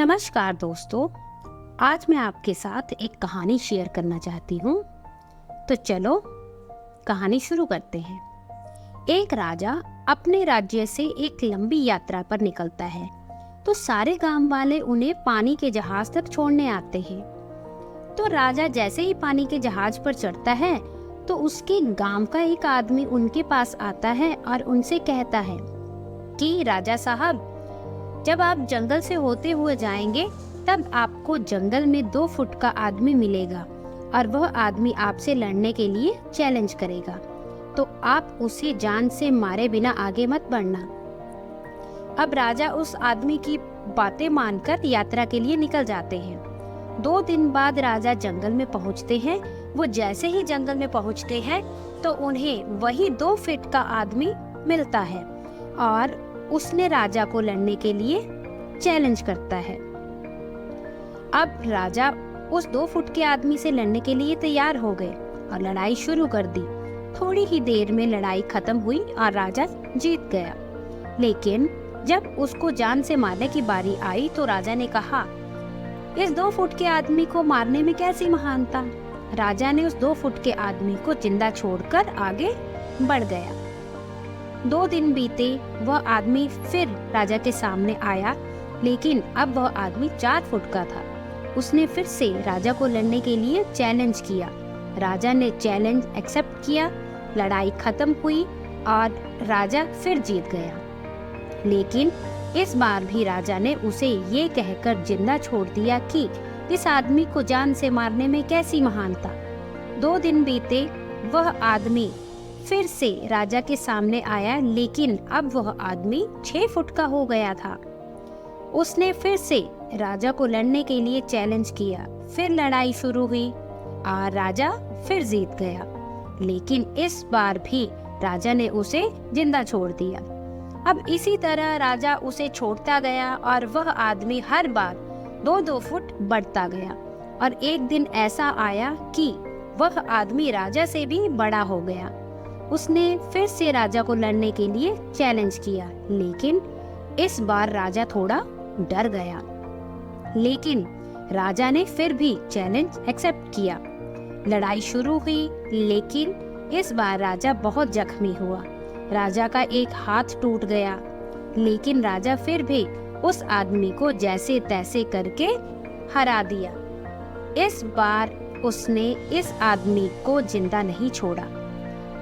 नमस्कार दोस्तों, आज मैं आपके साथ एक कहानी शेयर करना चाहती हूँ। तो चलो कहानी शुरू करते हैं। एक राजा अपने राज्य से एक लंबी यात्रा पर निकलता है, तो सारे गांव वाले उन्हें पानी के जहाज तक छोड़ने आते हैं। तो राजा जैसे ही पानी के जहाज पर चढ़ता है, तो उसके गांव का एक आदमी उनके पास आता है और उनसे कहता है कि राजा साहब, जब आप जंगल से होते हुए जाएंगे तब आपको जंगल में 2 फुट का आदमी मिलेगा और वह आदमी आपसे लड़ने के लिए चैलेंज करेगा, तो आप उसे जान से मारे बिना आगे मत बढ़ना। अब राजा उस आदमी की बातें मानकर यात्रा के लिए निकल जाते हैं। 2 दिन बाद राजा जंगल में पहुंचते हैं। वो जैसे ही जंगल में पहुंचते हैं तो उन्हें वही 2 फीट का आदमी मिलता है और उसने राजा को लड़ने के लिए चैलेंज करता है। अब राजा उस 2 फुट के आदमी से लड़ने के लिए तैयार हो गए और लड़ाई शुरू कर दी। थोड़ी ही देर में लड़ाई खत्म हुई और राजा जीत गया। लेकिन जब उसको जान से मारने की बारी आई तो राजा ने कहा, इस 2 फुट के आदमी को मारने में कैसी महानता। राजा ने उस 2 फुट के आदमी को जिंदा छोड़कर आगे बढ़ गया। 2 दिन बीते, वह आदमी फिर राजा के सामने आया, लेकिन अब वह आदमी 4 फुट का था। उसने फिर से राजा को लड़ने के लिए चैलेंज किया। राजा ने चैलेंज एक्सेप्ट किया। लड़ाई खत्म हुई और राजा फिर जीत गया। लेकिन इस बार भी राजा ने उसे ये कहकर जिंदा छोड़ दिया कि इस आदमी को जान से मारने में कैसी महानता। 2 दिन बीते, वह आदमी फिर से राजा के सामने आया, लेकिन अब वह आदमी 6 फुट का हो गया था। उसने फिर से राजा को लड़ने के लिए चैलेंज किया। फिर लड़ाई शुरू हुई और राजा फिर जीत गया। लेकिन इस बार भी राजा ने उसे जिंदा छोड़ दिया। अब इसी तरह राजा उसे छोड़ता गया और वह आदमी हर बार 2-2 फुट बढ़ता गया। और एक दिन ऐसा आया कि वह आदमी राजा से भी बड़ा हो गया। उसने फिर से राजा को लड़ने के लिए चैलेंज किया, लेकिन इस बार राजा थोड़ा डर गया। लेकिन राजा ने फिर भी चैलेंज एक्सेप्ट किया। लड़ाई शुरू हुई, लेकिन इस बार राजा बहुत जख्मी हुआ। राजा का एक हाथ टूट गया, लेकिन राजा फिर भी उस आदमी को जैसे तैसे करके हरा दिया। इस बार उसने इस आदमी को जिंदा नहीं छोड़ा,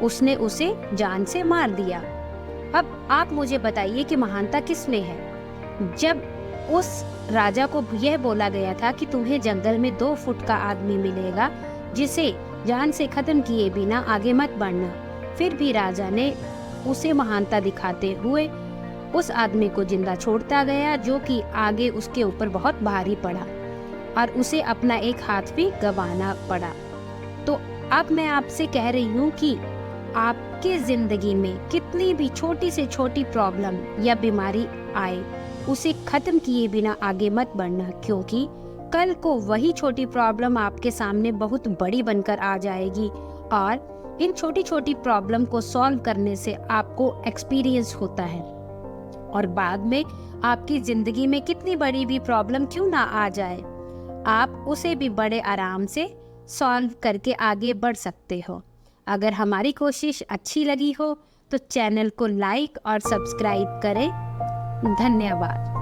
उसने उसे जान से मार दिया। अब आप मुझे बताइए कि महानता किसमें है। जब उस राजा को यह बोला गया था कि तुम्हें जंगल में 2 फुट का आदमी मिलेगा जिसे जान से खत्म किए बिना आगे मत बढ़ना, फिर भी राजा ने उसे महानता दिखाते हुए उस आदमी को जिंदा छोड़ता गया, जो कि आगे उसके ऊपर बहुत भारी पड़ा और उसे अपना एक हाथ भी गंवाना पड़ा। तो अब मैं आपसे कह रही हूँ कि आपके जिंदगी में कितनी भी छोटी से छोटी प्रॉब्लम या बीमारी आए, उसे खत्म किए बिना आगे मत बढ़ना, क्योंकि कल को वही छोटी प्रॉब्लम आपके सामने बहुत बड़ी बनकर आ जाएगी। और इन छोटी छोटी प्रॉब्लम को सॉल्व करने से आपको एक्सपीरियंस होता है और बाद में आपकी जिंदगी में कितनी बड़ी भी प्रॉब्लम क्यों ना आ जाए, आप उसे भी बड़े आराम से सॉल्व करके आगे बढ़ सकते हो। अगर हमारी कोशिश अच्छी लगी हो तो चैनल को लाइक और सब्सक्राइब करें। धन्यवाद।